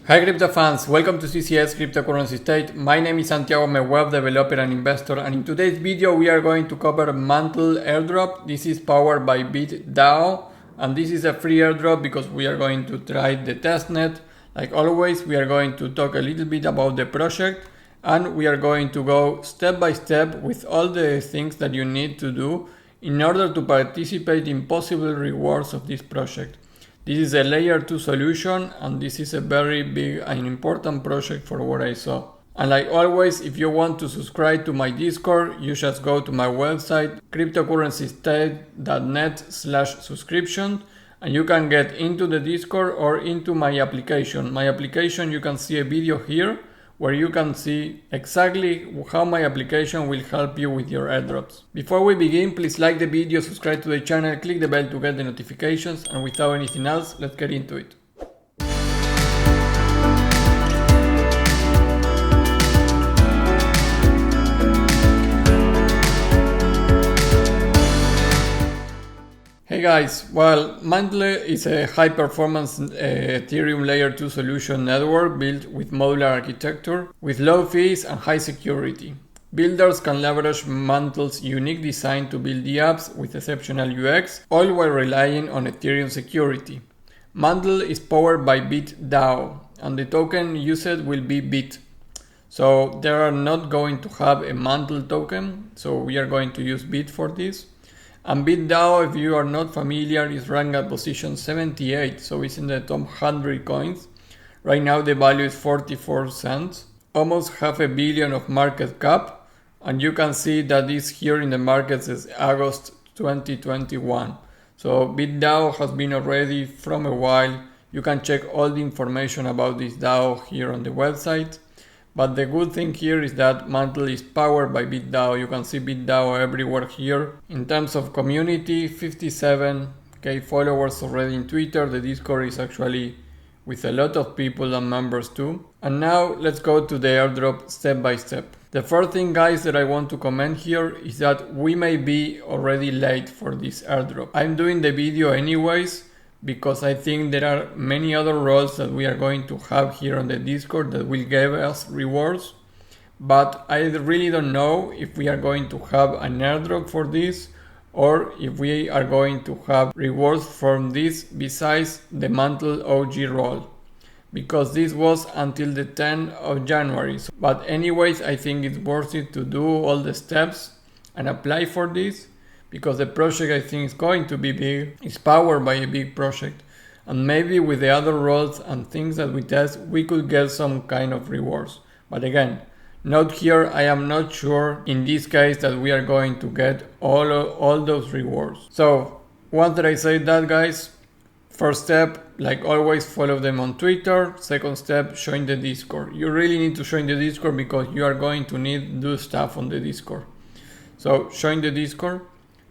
Hi crypto fans, welcome to CCS Cryptocurrency State. My name is Santiago, I'm a web developer and investor, and in today's video we are going to cover Mantle Airdrop. This is powered by BitDAO, and this is a free airdrop because we are going to try the testnet. Like always, we are going to talk a little bit about the project, and we are going to go step by step with all the things that you need to do in order to participate in possible rewards of this project. This is a layer 2 solution, and this is a very big and important project for what I saw. And like always, if you want to subscribe to my Discord, you just go to my website cryptocurrencystate.net/subscription, and you can get into the Discord or into my application. My application, you can see a video here where you can see exactly how my application will help you with your airdrops. Before we begin, please like the video, subscribe to the channel, click the bell to get the notifications, and without anything else, let's get into it. Hey guys, well, Mantle is a high-performance Ethereum Layer 2 solution network built with modular architecture, with low fees and high security. Builders can leverage Mantle's unique design to build the apps with exceptional UX, all while relying on Ethereum security. Mantle is powered by BitDAO, and the token used will be BIT. So they are not going to have a Mantle token, so we are going to use BIT for this. And BitDAO, if you are not familiar, is ranked at position 78, so it's in the top 100 coins. Right now the value is 44 cents, almost $500 million of market cap, and you can see that this here in the market since August 2021. So BitDAO has been already from a while. You can check all the information about this DAO here on the website. But the good thing here is that Mantle is powered by BitDAO. You can see BitDAO everywhere here. In terms of community, 57k followers already in Twitter. The Discord is actually with a lot of people and members too. And now let's go to the airdrop step by step. The first thing, guys, that I want to comment here is that we may be already late for this airdrop. I'm doing the video anyways, because I think there are many other roles that we are going to have here on the Discord that will give us rewards. But I really don't know if we are going to have an airdrop for this, or if we are going to have rewards from this besides the Mantle OG role. Because this was until the 10th of January. But anyways, I think it's worth it to do all the steps and apply for this. Because the project, I think, is going to be big. It's powered by a big project, and maybe with the other roles and things that we test, we could get some kind of rewards. But again, note here, I am not sure in this case that we are going to get all those rewards. So once that I say that, guys, first step, like always, follow them on Twitter. Second step, join the Discord. You really need to join the Discord because you are going to need to do stuff on the Discord. So join the Discord.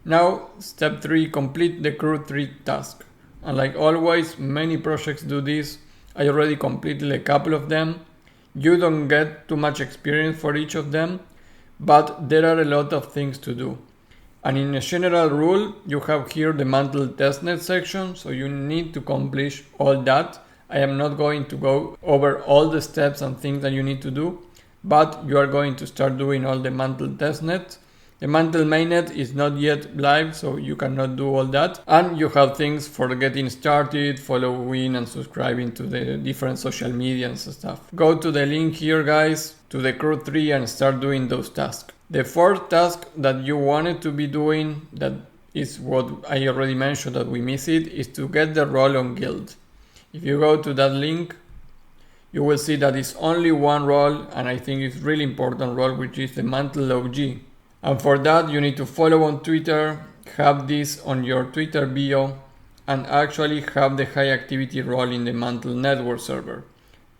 Now, step 3, complete the crew 3 task. And like always, many projects do this. I already completed a couple of them. You don't get too much experience for each of them, but there are a lot of things to do. And in a general rule, you have here the Mantle Testnet section, so you need to accomplish all that. I am not going to go over all the steps and things that you need to do, but you are going to start doing all the Mantle Testnet. The Mantle mainnet is not yet live, so you cannot do all that. And you have things for getting started, following and subscribing to the different social media and stuff. Go to the link here, guys, to the crew 3 and start doing those tasks. The fourth task that you wanted to be doing, that is what I already mentioned that we miss it, is to get the role on guild. If you go to that link, you will see that it's only one role, and I think it's really important role, which is the Mantle OG. And for that, you need to follow on Twitter, have this on your Twitter bio, and actually have the high activity role in the Mantle Network server.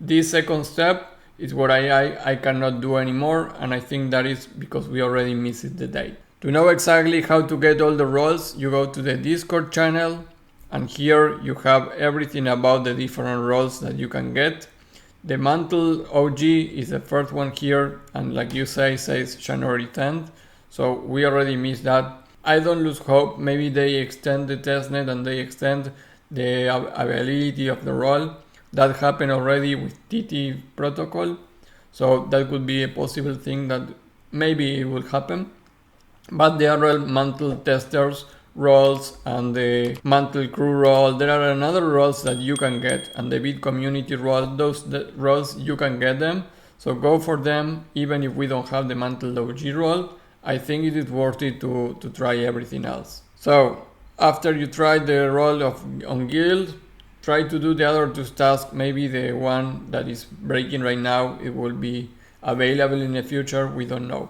This second step is what I cannot do anymore, and I think that is because we already missed the date. To know exactly how to get all the roles, you go to the Discord channel, and here you have everything about the different roles that you can get. The Mantle OG is the first one here, and like you say, says January 10th. So we already missed that. I don't lose hope. Maybe they extend the testnet and they extend the availability of the role. That happened already with TT protocol. So that could be a possible thing that maybe it will happen. But the other Mantle testers roles and the Mantle crew role, there are another roles that you can get, and the Bit community role, those roles you can get them. So go for them, even if we don't have the Mantle OG role. I think it is worth it to try everything else. So after you try the role on Guild, try to do the other two tasks. Maybe the one that is breaking right now, it will be available in the future, we don't know.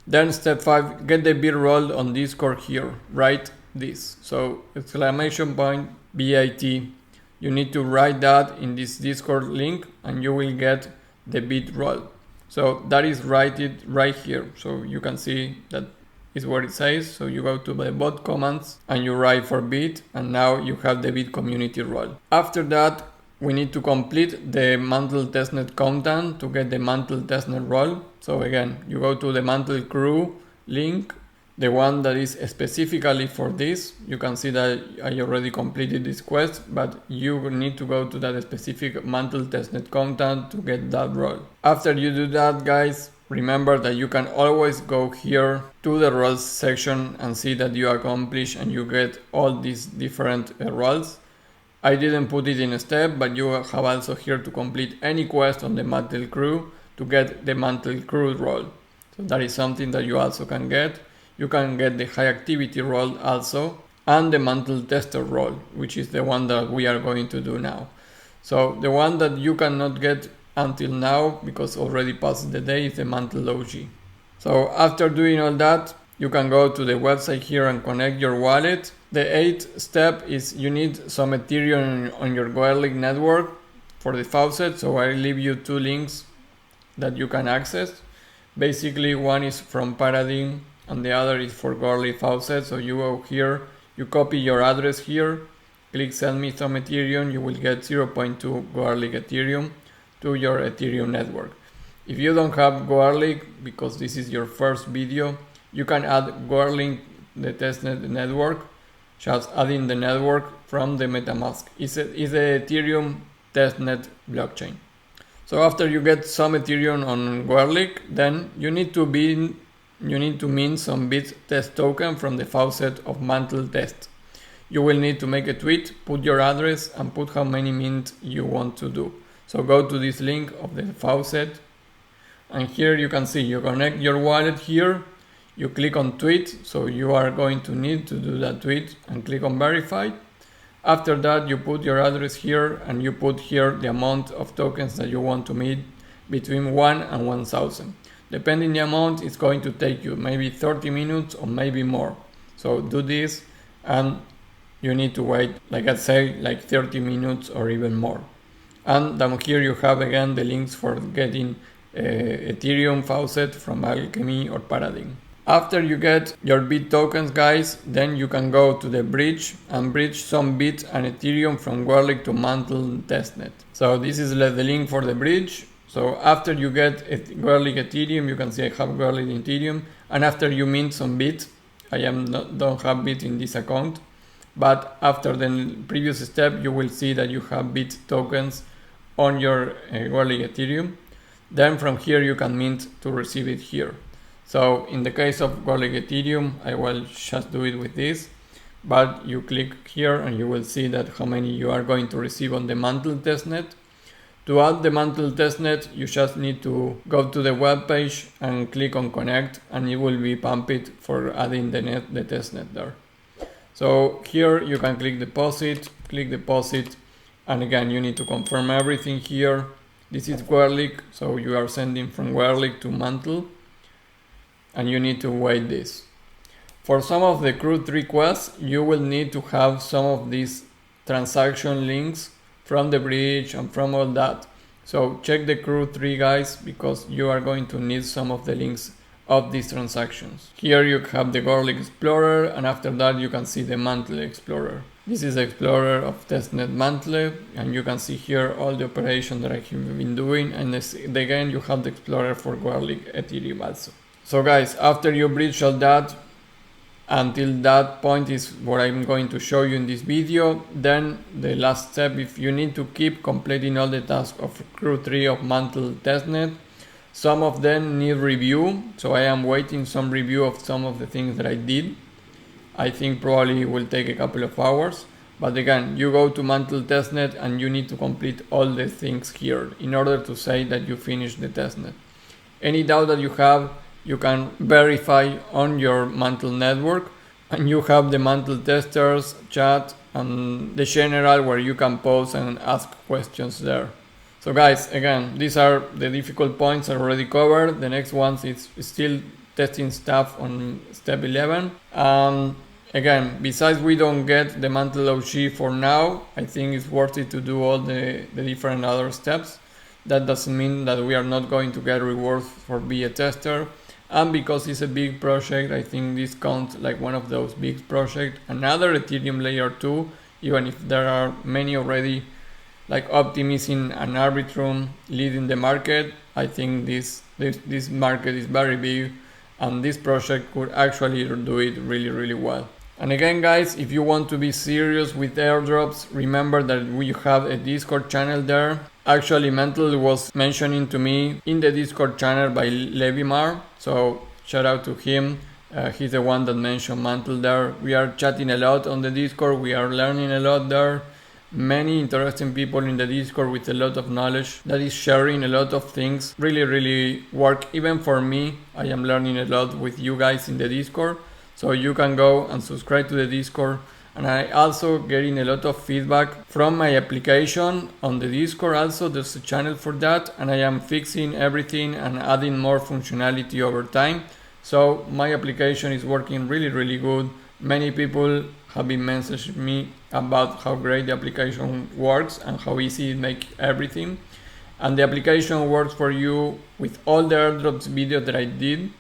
Then step 5, get the bit role on Discord here, write this. So exclamation point BIT, you need to write that in this Discord link and you will get the bit role. So that is write it right here. So you can see that is what it says. So you go to the bot commands and you write for bit, and now you have the bit community role. After that, we need to complete the Mantle Testnet content to get the Mantle Testnet role. So again, you go to the Mantle crew link, the one that is specifically for this. You can see that I already completed this quest, but you need to go to that specific Mantle Testnet content to get that role. After you do that, guys, remember that you can always go here to the roles section and see that you accomplish and you get all these different roles. I didn't put it in a step, but you have also here to complete any quest on the Mantle crew to get the Mantle crew role. So that is something that you also can get. You can get the high activity role also, and the Mantle tester role, which is the one that we are going to do now. So the one that you cannot get until now, because already passed the day, is the Mantle OG. So after doing all that, you can go to the website here and connect your wallet. The 8th step is you need some Ethereum on your Goerli network for the faucet. So I leave you 2 links that you can access. Basically, one is from Paradigm and the other is for Goerli faucet. So you go here, you copy your address here, click send me some Ethereum, you will get 0.2 Goerli Ethereum to your Ethereum network. If you don't have Goerli, because this is your first video, you can add Goerli the Testnet network, just adding the network from the MetaMask. It's a Ethereum testnet blockchain. So after you get some Ethereum on Goerli, then you need to mint some bit test token from the faucet of Mantle Test. You will need to make a tweet, put your address, and put how many mint you want to do. So go to this link of the faucet, and here you can see you connect your wallet here. You click on tweet, so you are going to need to do that tweet and click on verify. After that, you put your address here and you put here the amount of tokens that you want to mint between 1 and 1000. Depending the amount, it's going to take you maybe 30 minutes or maybe more. So do this and you need to wait, like I say, like 30 minutes or even more. And down here you have again the links for getting Ethereum faucet from Alchemy or Paradigm. After you get your bit tokens, guys, then you can go to the bridge and bridge some bit and Ethereum from Goerli to Mantle Testnet. So this is the link for the bridge. So after you get Goerli Ethereum, you can see I have Goerli Ethereum, and after you mint some bit, don't have bit in this account, but after the previous step, you will see that you have bit tokens on your Goerli Ethereum. Then from here you can mint to receive it here. So in the case of Goerli Ethereum, I will just do it with this, but you click here and you will see that how many you are going to receive on the Mantle Testnet. To add the Mantle Testnet, you just need to go to the web page and click on connect, and it will be pumped for adding the testnet there. So here you can click deposit, and again you need to confirm everything here. This is Goerli, so you are sending from Goerli to Mantle, and you need to wait this. For some of the CRUD requests, you will need to have some of these transaction links from the bridge and from all that. So check the CRUD 3, guys, because you are going to need some of the links of these transactions. Here you have the Goerli Explorer, and after that you can see the Mantle Explorer. This is the Explorer of Testnet Mantle, and you can see here all the operations that I have been doing, and again you have the Explorer for Goerli Ethereum also. So guys, after you bridge all that, Until that point is what I'm going to show you in this video. Then the last step, if you need to keep completing all the tasks of Crew 3 of Mantle Testnet. Some of them need review, so I am waiting some review of some of the things that I did. I think probably will take a couple of hours. But again, you go to Mantle Testnet and you need to complete all the things here in order to say that you finished the testnet. Any doubt that you have, you can verify on your Mantle network, and you have the Mantle testers chat and the general where you can pose and ask questions there. So guys, again, these are the difficult points I already covered. The next ones is still testing stuff on step 11. Again, besides we don't get the Mantle OG for now, I think it's worth it to do all the different other steps. That doesn't mean that we are not going to get rewards for being a tester. And because it's a big project, I think this counts like one of those big projects. Another Ethereum layer 2, even if there are many already, like Optimism and Arbitrum leading the market, I think this market is very big, and this project could actually do it really well. And again guys, if you want to be serious with airdrops, remember that we have a Discord channel there. Actually, Mantle was mentioning to me in the Discord channel by Levimar, so shout out to him. He's the one that mentioned Mantle there. We are chatting a lot on the Discord, we are learning a lot there. Many interesting people in the Discord with a lot of knowledge that is sharing a lot of things. Really work even for me. I am learning a lot with you guys in the Discord. So you can go and subscribe to the Discord. And I also getting a lot of feedback from my application on the Discord also. There's a channel for that, and I am fixing everything and adding more functionality over time. So my application is working really good. Many people have been messaging me about how great the application works and how easy it makes everything. And the application works for you with all the airdrops videos that I did,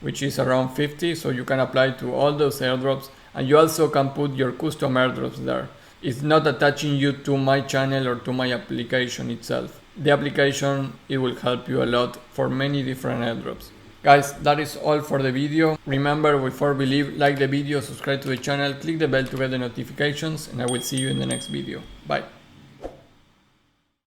which is around 50, so you can apply to all those airdrops, and you also can put your custom airdrops there. It's not attaching you to my channel or to my application itself. The application, it will help you a lot for many different airdrops. Guys, that is all for the video. Remember, before we leave, like the video, subscribe to the channel, click the bell to get the notifications, and I will see you in the next video. Bye.